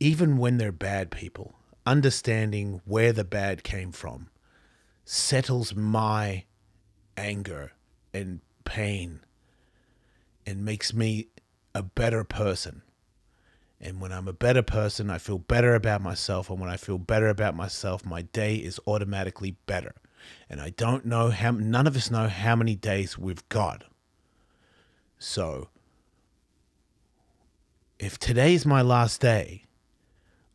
even when they're bad people, understanding where the bad came from settles my anger and pain and makes me a better person. And when I'm a better person, I feel better about myself. And when I feel better about myself, my day is automatically better. And I don't know none of us know how many days we've got. So if today's my last day,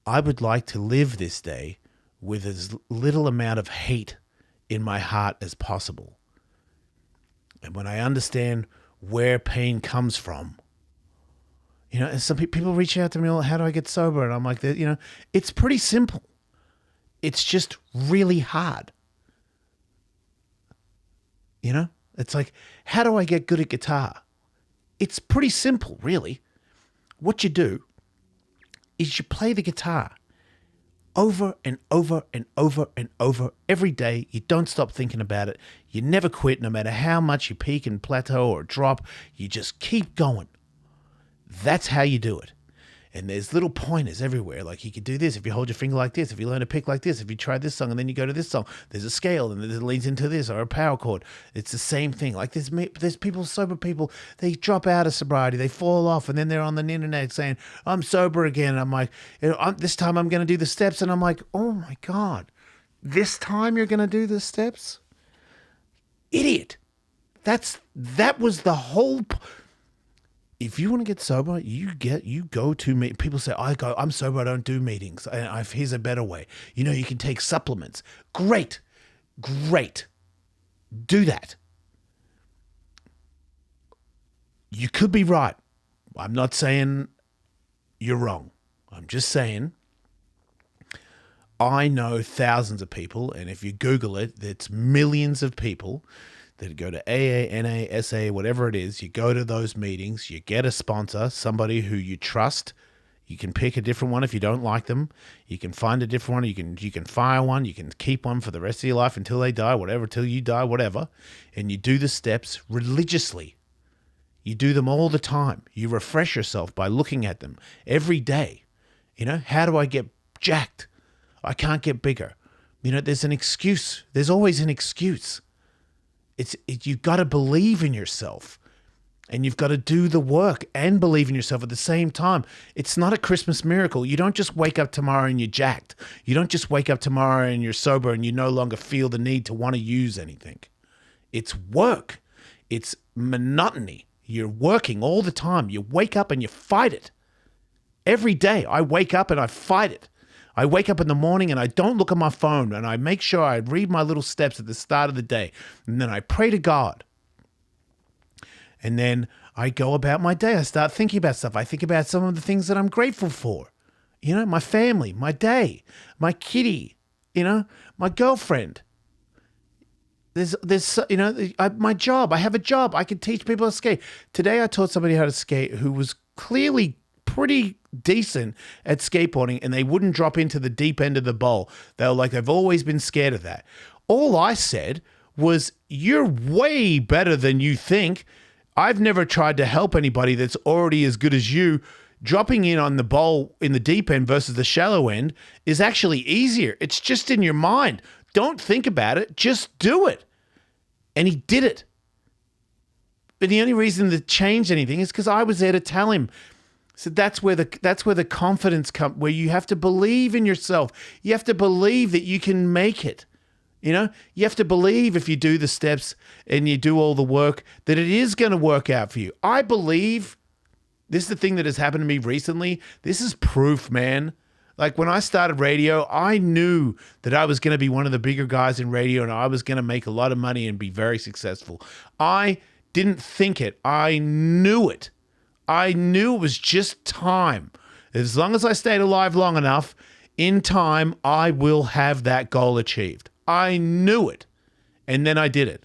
I would like to live this day with as little amount of hate in my heart as possible. And when I understand where pain comes from, and some people reach out to me, how do I get sober? And I'm like, it's pretty simple. It's just really hard. It's like, how do I get good at guitar? It's pretty simple, really. What you do is you play the guitar over and over and over and over every day. You don't stop thinking about it. You never quit, no matter how much you peak and plateau or drop. You just keep going. That's how you do it. And there's little pointers everywhere. Like you could do this if you hold your finger like this, if you learn to pick like this, if you try this song and then you go to this song, there's a scale and it leads into this or a power chord. It's the same thing. Like there's people, sober people, they drop out of sobriety, they fall off, and then they're on the internet saying, I'm sober again. And I'm like, this time I'm going to do the steps. And I'm like, oh my God, this time you're going to do the steps? Idiot. That was the whole if you want to get sober, you go to me. People say, I'm sober, I don't do meetings. Here's a better way. You can take supplements. Great. Do that. You could be right. I'm not saying you're wrong. I'm just saying I know thousands of people, and if you Google it, it's millions of people that go to AA, NA, SA, whatever it is. You go to those meetings, you get a sponsor, somebody who you trust. You can pick a different one if you don't like them. You can find a different one. You can fire one. You can keep one for the rest of your life until they die, whatever, till you die, whatever. And you do the steps religiously. You do them all the time. You refresh yourself by looking at them every day. How do I get jacked? I can't get bigger. There's an excuse. There's always an excuse. You've got to believe in yourself, and you've got to do the work and believe in yourself at the same time. It's not a Christmas miracle. You don't just wake up tomorrow and you're jacked. You don't just wake up tomorrow and you're sober and you no longer feel the need to want to use anything. It's work. It's monotony. You're working all the time. You wake up and you fight it. Every day I wake up and I fight it. I wake up in the morning and I don't look at my phone, and I make sure I read my little steps at the start of the day. And then I pray to God. And then I go about my day. I start thinking about stuff. I think about some of the things that I'm grateful for. My family, my day, my kitty, my girlfriend. There's my job. I have a job. I can teach people how to skate. Today I taught somebody how to skate who was clearly pretty decent at skateboarding, and they wouldn't drop into the deep end of the bowl. They were like, they've always been scared of that. All I said was, you're way better than you think. I've never tried to help anybody that's already as good as you. Dropping in on the bowl in the deep end versus the shallow end is actually easier. It's just in your mind. Don't think about it. Just do it. And he did it. But the only reason that changed anything is because I was there to tell him. So that's where the confidence comes, where you have to believe in yourself. You have to believe that you can make it. You have to believe if you do the steps and you do all the work that it is going to work out for you. I believe. This is the thing that has happened to me recently. This is proof, man. Like when I started radio, I knew that I was going to be one of the bigger guys in radio and I was going to make a lot of money and be very successful. I didn't think it. I knew it. I knew it was just time. As long as I stayed alive long enough, in time, I will have that goal achieved. I knew it. And then I did it.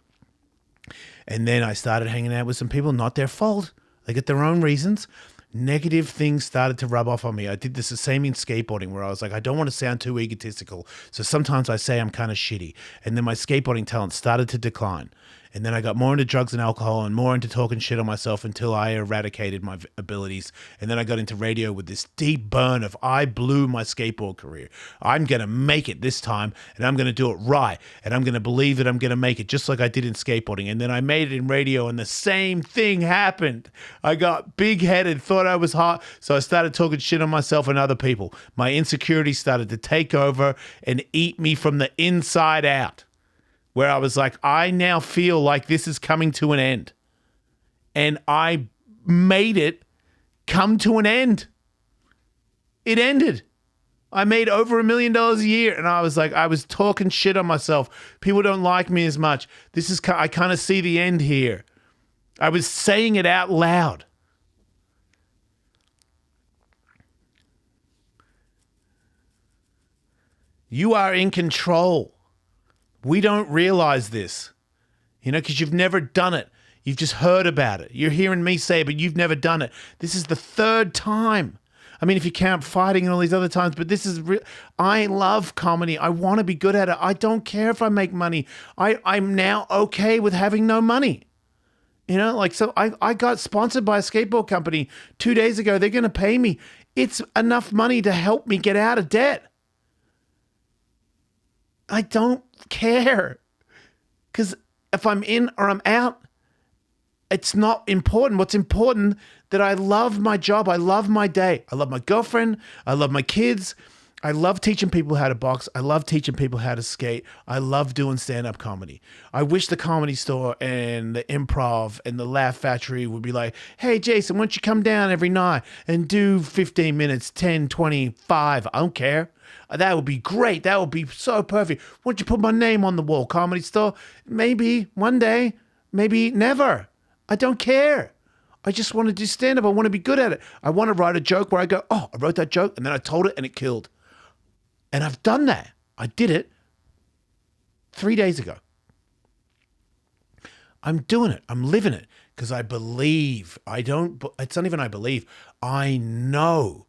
And then I started hanging out with some people, not their fault. They get their own reasons. Negative things started to rub off on me. I did this the same in skateboarding where I was like, I don't want to sound too egotistical. So sometimes I say I'm kind of shitty. And then my skateboarding talent started to decline. And then I got more into drugs and alcohol and more into talking shit on myself until I eradicated my abilities. And then I got into radio with this deep burn of I blew my skateboard career. I'm going to make it this time, and I'm going to do it right. And I'm going to believe that I'm going to make it just like I did in skateboarding. And then I made it in radio, and the same thing happened. I got big-headed, thought I was hot, so I started talking shit on myself and other people. My insecurities started to take over and eat me from the inside out. Where I was like, I now feel like this is coming to an end. And I made it come to an end. It ended. I made over $1 million a year. And I was like, I was talking shit on myself. People don't like me as much. I kind of see the end here. I was saying it out loud. You are in control. We don't realize this, because you've never done it. You've just heard about it. You're hearing me say it, but you've never done it. This is the third time. I mean, if you count fighting and all these other times, but this is real. I love comedy. I want to be good at it. I don't care if I make money. I'm now okay with having no money. So I got sponsored by a skateboard company 2 days ago. They're going to pay me. It's enough money to help me get out of debt. I don't care. Because if I'm in or I'm out, it's not important. What's important that I love my job. I love my day. I love my girlfriend. I love my kids. I love teaching people how to box. I love teaching people how to skate. I love doing stand-up comedy. I wish the Comedy Store and the Improv and the Laugh Factory would be like, hey, Jason, why don't you come down every night and do 15 minutes, 10, 25. I don't care. That would be great. That would be so perfect. Why don't you put my name on the wall, Comedy Store? Maybe one day, maybe never. I don't care. I just want to do stand-up. I want to be good at it. I want to write a joke where I go, oh, I wrote that joke, and then I told it, and it killed. And I've done that. I did it 3 days ago. I'm doing it. I'm living it because I believe. It's not even I believe. I know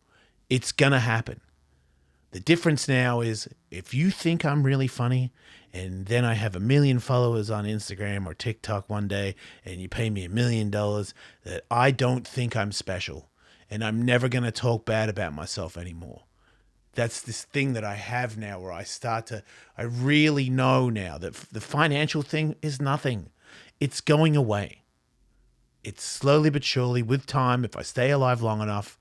it's going to happen. The difference now is if you think I'm really funny and then I have 1 million followers on Instagram or TikTok one day and you pay me $1 million, that I don't think I'm special and I'm never going to talk bad about myself anymore. That's this thing that I have now where I really know now that the financial thing is nothing. It's going away. It's slowly but surely with time, if I stay alive long enough,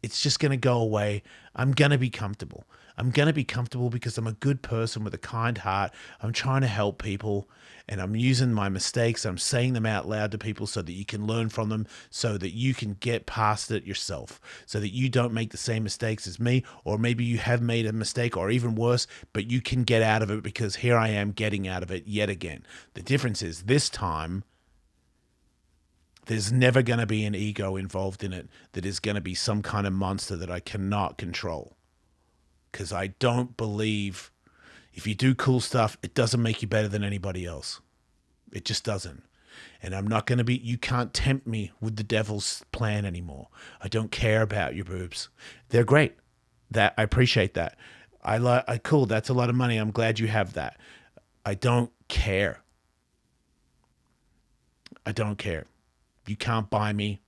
it's just going to go away. I'm going to be comfortable. I'm going to be comfortable because I'm a good person with a kind heart. I'm trying to help people and I'm using my mistakes. I'm saying them out loud to people so that you can learn from them, so that you can get past it yourself, so that you don't make the same mistakes as me, or maybe you have made a mistake or even worse, but you can get out of it because here I am getting out of it yet again. The difference is this time, there's never going to be an ego involved in it that is going to be some kind of monster that I cannot control. Because I don't believe if you do cool stuff, it doesn't make you better than anybody else. It just doesn't. And I'm not going to you can't tempt me with the devil's plan anymore. I don't care about your boobs. They're great. I appreciate that. Cool. That's a lot of money. I'm glad you have that. I don't care. I don't care. You can't buy me.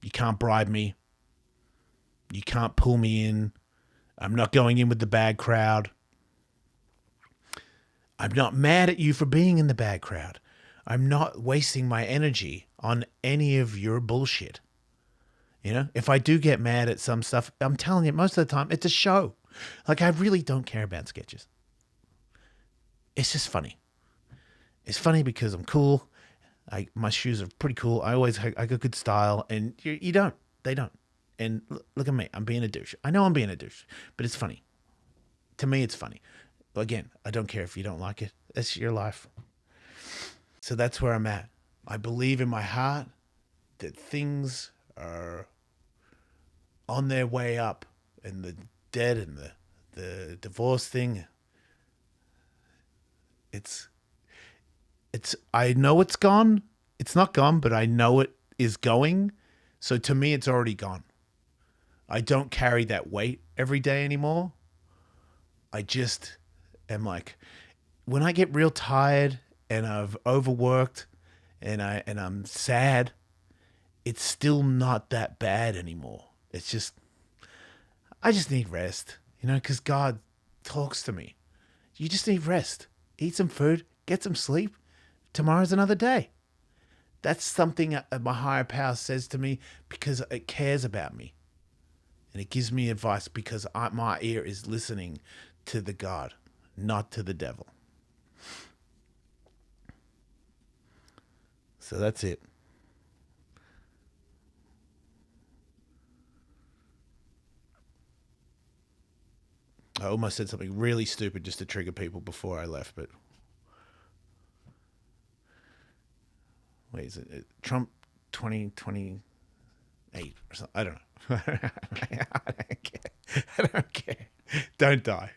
You can't bribe me. You can't pull me in. I'm not going in with the bad crowd. I'm not mad at you for being in the bad crowd. I'm not wasting my energy on any of your bullshit. You know, if I do get mad at some stuff, I'm telling you, most of the time, it's a show. Like, I really don't care about sketches. It's just funny. It's funny because I'm cool. My shoes are pretty cool. I got good style, and you don't. They don't. And look at me. I'm being a douche. I know I'm being a douche, but it's funny. To me, it's funny. Again, I don't care if you don't like it. That's your life. So that's where I'm at. I believe in my heart that things are on their way up, and the debt and the divorce thing. I know it's gone. It's not gone, but I know it is going. So to me, it's already gone. I don't carry that weight every day anymore. I just am like, when I get real tired and I've overworked and I'm sad, it's still not that bad anymore. It's just, I just need rest, because God talks to me. You just need rest. Eat some food, get some sleep. Tomorrow's another day. That's something my higher power says to me because it cares about me. And it gives me advice because my ear is listening to the God, not to the devil. So that's it. I almost said something really stupid just to trigger people before I left, but wait, is it Trump 2028 or something? I don't know. I don't care. Don't die.